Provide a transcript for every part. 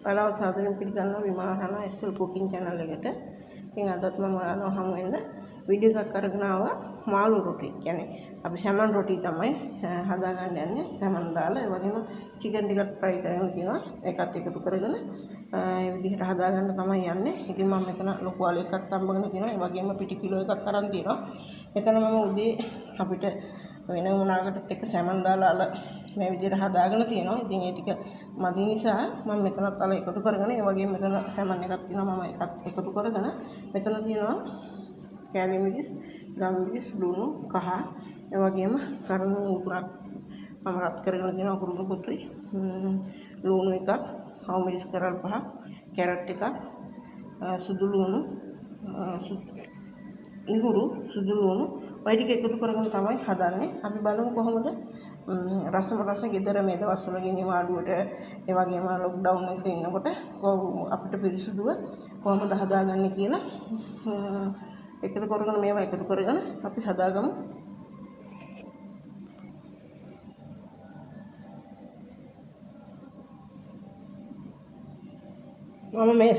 ඔයාලව සාදරයෙන් පිළිගන්නවා විමාහන SL cooking channel එකට. ඉතින් අදත් මම ඔයාලව හමු වෙන්න වීඩියෝ එකක් අරගෙන ආවා මාළු රොටි. කියන්නේ අපි සැමන් රොටි තමයි හදාගන්න යන්නේ. සැමන් දාලා ඒ වගේම චිකන් ටිකක් ෆ්‍රයි කරගෙන තියෙනවා. ඒකත් එකතු කරගෙන ඒ විදිහට හදාගන්න තමයි යන්නේ. ඉතින් මම මෙතන ලොකු අල එකක් තම්බගෙන තියෙනවා. ඒ වගේම පිටි කිලෝ එකක් අරන් තියෙනවා. මෙතන මම උදේ අපිට වෙන මොනාකටත් එක සැමන් දාලා අල මේ විදිහට හදාගෙන තියෙනවා. ඉතින් ඒ ටික මදි නිසා මම මෙතනත් අල එකතු කරගෙන ඒ වගේම මෙතන සැමන් එකක් තියෙනවා. මම ඒකත් එකතු කරගෙන මෙතන තියෙනවා කෑලි මිරිස්, ගම් මිරිස්, ලුණු, කහ, ඒ වගේම කරුණු උතුරක් මම රත් කරගෙන තියෙනවා කුරුණු පුතුයි. ලුණු එකක්, හවු මිරිස් කරල් පහක්, කැරට් එකක්, සුදු ලුණු, ඉඟුරු, සුදු ලුණු ඔය ටික එකතු කරගෙන තමයි හදන්නේ. අපි බලමු කොහොමද රස ගෙදර මේ දවස්වල ගෙනියම ආඩුවට ඒ වගේම ලොක්ඩවුන් එකේ ඉන්නකොට අපිට පිරිසුදුව කොහොමද හදාගන්නේ කියලා එකතු කරගෙන මේවා එකතු කරගෙන අපි හදාගමු. මම මේ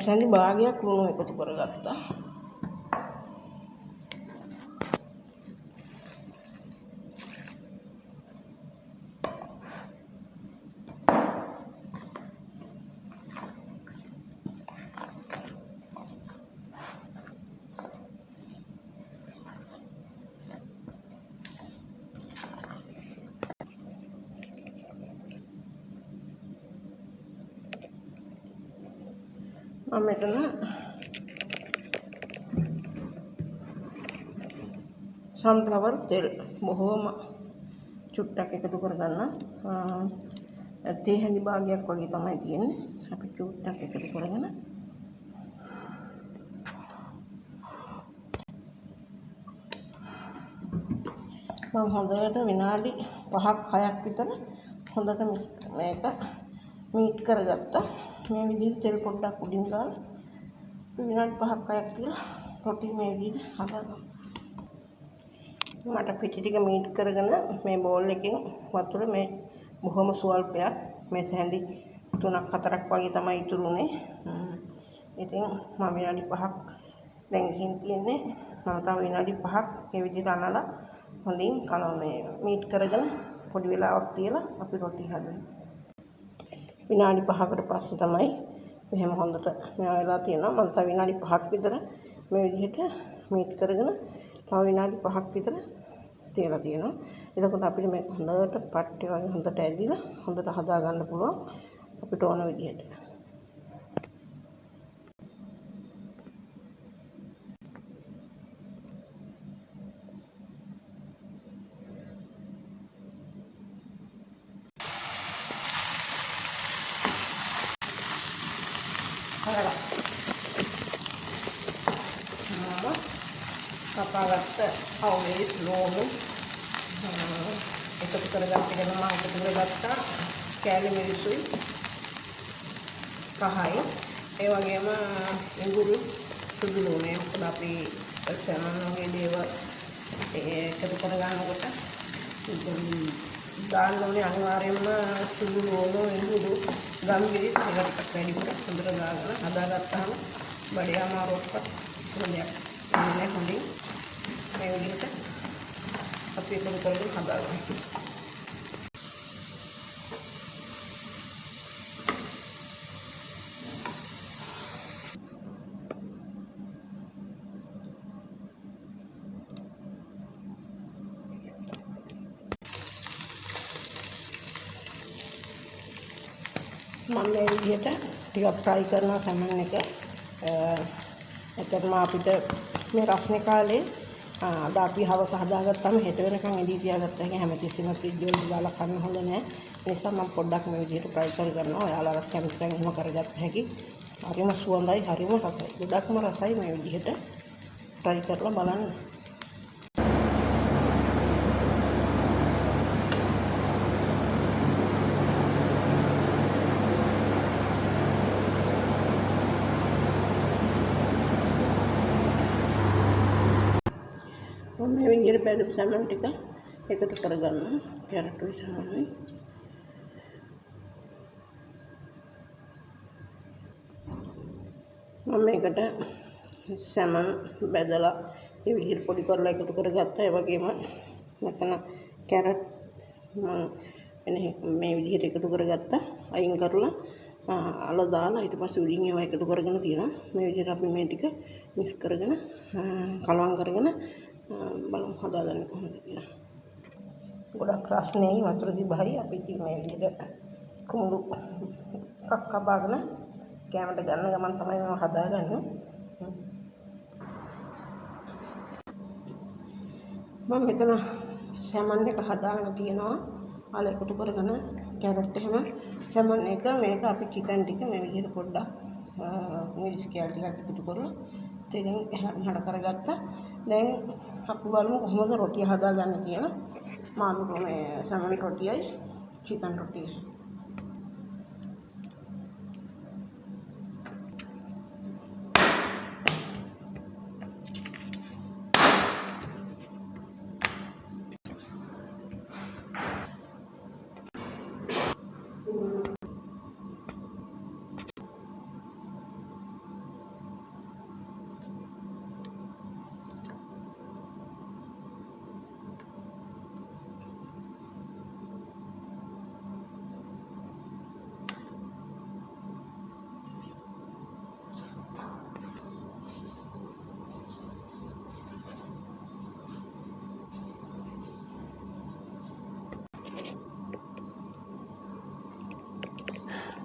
සැඳි භාගයක් ලුණු එකතු කරගත්තා. මම මෙතන සන්ෆ්ලවර් තෙල් බොහොම චුට්ටක් එකතු කරගන්න. තේ හැඳි භාගයක් වගේ තමයි තියෙන්නේ. අපි චුට්ටක් එකතු කරගෙන මම හොඳට විනාඩි 5ක් 6ක් විතර හොඳට මේක මීට් කරගත්තා. මේ විදිහට තෙල් පොඩ්ඩක් උඩින් දාලා විනාඩි 5ක් 6ක් තියලා රොටි මේ විදිහට හදාගමු. මට පිටි ටික මීට් කරගෙන මේ බෝල් එකෙන් වතුර මේ බොහොම සුවල්පයක් මේ සැඳි 3ක් 4ක් වගේ තමයි ඉතුරු උනේ. ඉතින් මම විනාඩි 5ක් දැන් ගිහින් තියෙන්නේ. මම තව විනාඩි 5ක් මේ විදිහට අනලා හොඳින් මීට් කරගෙන පොඩි වෙලාවක් තියලා අපි රොටි හදමු. විනාඩි 5කට පස්සේ තමයි මෙහෙම හොඳට මේවා වෙලා තියෙනවා. මම තව විනාඩි 5ක් විතර මේ විදිහට මීට් කරගෙන තව විනාඩි 5ක් විතර තියලා තියෙනවා. එතකොට අපිට මේක හොඳට පට්ටේ වගේ හොඳට ඇදිලා හොඳට හදා ගන්න පුළුවන් අපිට ඕන විදිහට. කපාගත්ත හවු මිරිස් ලුණු එකතු කරගත්ත එක මම එකතු කරගත්තා කෑලි මිරිසුයි කහයි ඒ වගේම ඉඟුරු සුදු ලුණු මොකද අපි සැමන් වගේ දේවල් එකතු කරගන්නකොට දාන්න ඕනේ අනිවාර්යයෙන්ම සුදු ලුණු ඉඟුරු ගම් මිරිස් ඒකට වැඩිපුර හොඳට දාගෙන හදාගත්තාම බඩේ අමාරුවක් හොඳයක් නෑ. හොඳින් මේ විදිහට අපි එකතු කරගෙන හදාගමු. මම මේ විදිහට ටිකක් ෆ්‍රයි කරනවා සැමන් එක. එතනම අපිට මේ රස්නේ කාලේ අද අපි හවස හදාගත්තාම හෙට වෙනකන් එදී තියාගත්තා. ඒක හැමතිස්සෙම ෆ්‍රිජ් වලට දාලා කන්න හොඳ නැහැ. ඒ නිසා මම පොඩ්ඩක් මේ විදිහට ෆ්‍රයි කරගන්නවා. ඔයාලා කැමති නම් එහෙම කරගත්ත හැකි. හරිම සුවඳයි, හරිම රසයි. ගොඩක්ම රසයි මේ විදිහට ෆ්‍රයි කරලා බලන්න. මේ විදිහට බැලුම් සමන් ටික එකතු කරගන්න. කැරට් උයි සමන්යි මම මේකට සැමන් බැදලා ඒ විදිහට පොඩි කරලා එකතු කරගත්තා. ඒ වගේම මෙතන කැරට් මම මේ විදිහට එකතු කරගත්තා. අයින් කරලා අල දාලා ඊට පස්සේ උඩින් ඒවා එකතු කරගෙන තියෙනවා. මේ විදිහට අපි මේ ටික මික්ස් කරගෙන කලවම් කරගෙන බලමු හදාගන්න කොහොමද කියලා. ගොඩක් රස්නේ වතුර තිබහයි අපි ඉතින් මේ විදිහට කුඹුරු එකක් කපාගෙන කැමරට ගන්න ගමන් තමයි මම හදාගන්නේ. මම මෙතන සැමන් එක හදාගෙන තියෙනවා. අල එකතු කරගෙන කැරට් එහෙම සැමන් එක මේක අපි චිකන් ටික මේ විදිහට පොඩ්ඩක් මිරිස් කෑලි ටිකක් එකතු කරලා තෙලින් හඩ කරගත්තා. දැන් අපි බලමු කොහොමද රොටිය හදාගන්න කියලා. මාළු මේ සැමන් රොටියයි චිකන් රොටියයි.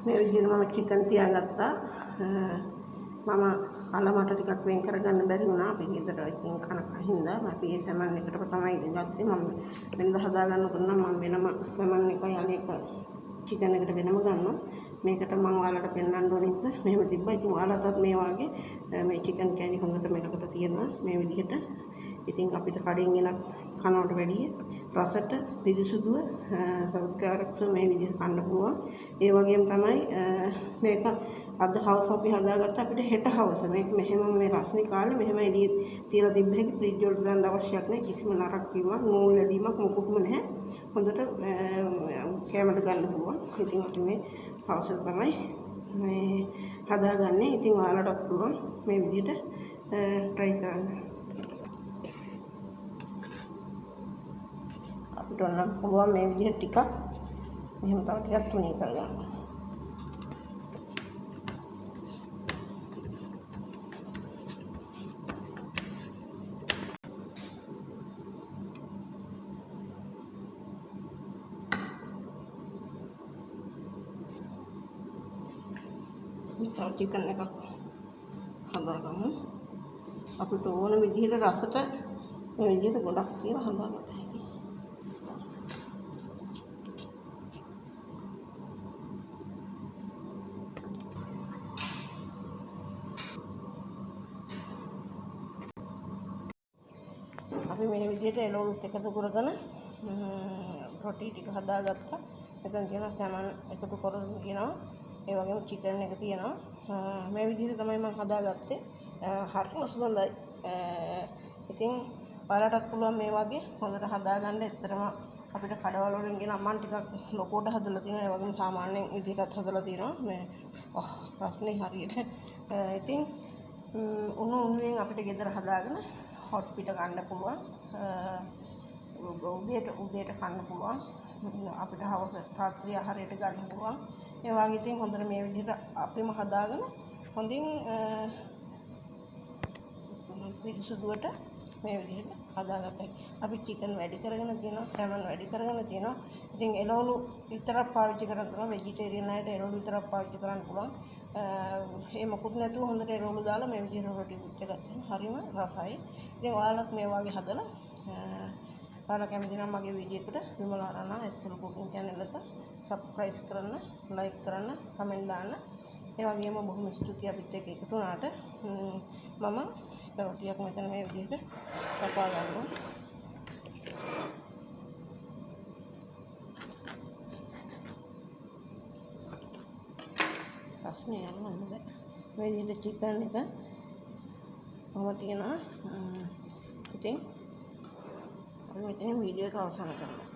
මේ විදිහට මම චිකන් තියාගත්තා. මම අල මට ටිකක් වෙන් කරගන්න බැරි වුණා. අපි ගෙදර ඉතින් කන හින්දා අපි මේ සැමන් එකට තමයි ගත්තේ. මම වෙනද හදාගන්නකොට නම් මම වෙනම සැමන් එකයි අලේක චිකන් එකට වෙනම ගන්නවා. මේකට මම ඔයාලට පෙන්වන්න ඕන නිසා මෙහෙම තිබ්බා. ඉතින් ඔයාලටත් මේ වගේ මේ චිකන් කෑලි හොඳට මෙලකට තියෙනවා මේ විදිහට. ඉතින් අපිට කඩෙන් එන කනවට වැඩිය රසට පිරිසුදුව සෞඛ්‍යකාරකව මේ විදිහට කන්න පුළුවන්. ඒ වගේම තමයි මේක අද හවස අපි හදාගත්ත අපිට හෙට හවස මේක මෙහෙම මේ රස්නේ කාලේ මෙහෙම එළියේ තියලා තිබ්බ හැකි ෆ්‍රිජ් වලට දාන්න අවශ්‍යයක් නැහැ. කිසිම නරක වීමක් නූල් ලැබීමක් මොකුත්ම නැහැ. හොඳට කැමරට ගන්න පුළුවන්. ඉතින් අපි මේ හවසට තමයි මේ හදාගන්නේ. ඉතින් ඔයාලට පුළුවන් මේ විදිහට try කරන්න. අපිට නම් පුළුවන් මේ විදිහට ටිකක් මෙහෙම තව ටිකක් තුනී කරගන්න. තව චිකන් එකක් හදාගමු. අපිට ඕන විදිහට රසට මේ විදිහට ගොඩක් තියලා හදාගත්තා. අපි මේ විදිහට එළවලුත් එකතු කරගෙන රොටි ටික හදාගත්තා. මෙතන තියෙනවා සැමන් එකතු කරගෙන තියෙනවා. ඒ වගේම චිකන් එක තියෙනවා. මේ විදිහට තමයි මම හදාගත්තේ. හරිම සුවඳයි. ඉතින් ඔයාලටත් පුළුවන් මේ වගේ හොඳට හදාගන්න. ඇත්තටම අපිට කඩවල වලින් ගෙන අම්මන් ටිකක් ලොකුවට හදලා තියෙනවා. ඒ වගේම සාමාන්‍යයෙන් විදිහටත් හදලා තියෙනවා. මේ රස්නේ හරියට. ඉතින් උණුවෙන් අපිට ගෙදර හදාගෙන හොට් පිට ගන්න පුළුවන්. උදේට කන්න පුළුවන්. අපිට හවස රාත්‍රී ආහාරයට ගන්න පුළුවන්. ඒ වගේ ඉතින් හොඳට මේ විදිහට අපිම හදාගෙන හොඳින් පිරිසුදුවට මේ විදිහට හදාගත්තා. අපි චිකන් වැඩි කරගෙන තියෙනවා, සැමන් වැඩි කරගෙන තියෙනවා. ඉතින් එළවලු විතරක් පාවිච්චි කරන්න පුළුවන්. වෙජිටේරියන් අයට එළවලු විතරක් පාවිච්චි කරන්න පුළුවන්. ඒ මොකුත් නැතුව හොඳට එළවලු දාලා මේ විදිහට රොටි පුච්ච ගත්තා. හරිම රසයි. ඉතින් ඔයාලත් මේ වගේ හදලා ඔයාලා කැමති නම් මගේ වීඩියෝ එකට විමලා රණා SL cooking channel එක subscribe කරන්න, like කරන්න, comment දාන්න. ඒ වගේම බොහොම ස්තුතියි අපිත් එක්ක එකතු වුණාට. මම රොටියක් මෙතන මේ විදිහට කපා ගන්නවා. රස්නේ යනවා නේද? මේ විදිහට චිකන් එක මම තියනවා. ඉතින් අපි මෙතන වීඩියෝ එක අවසන් කරනවා.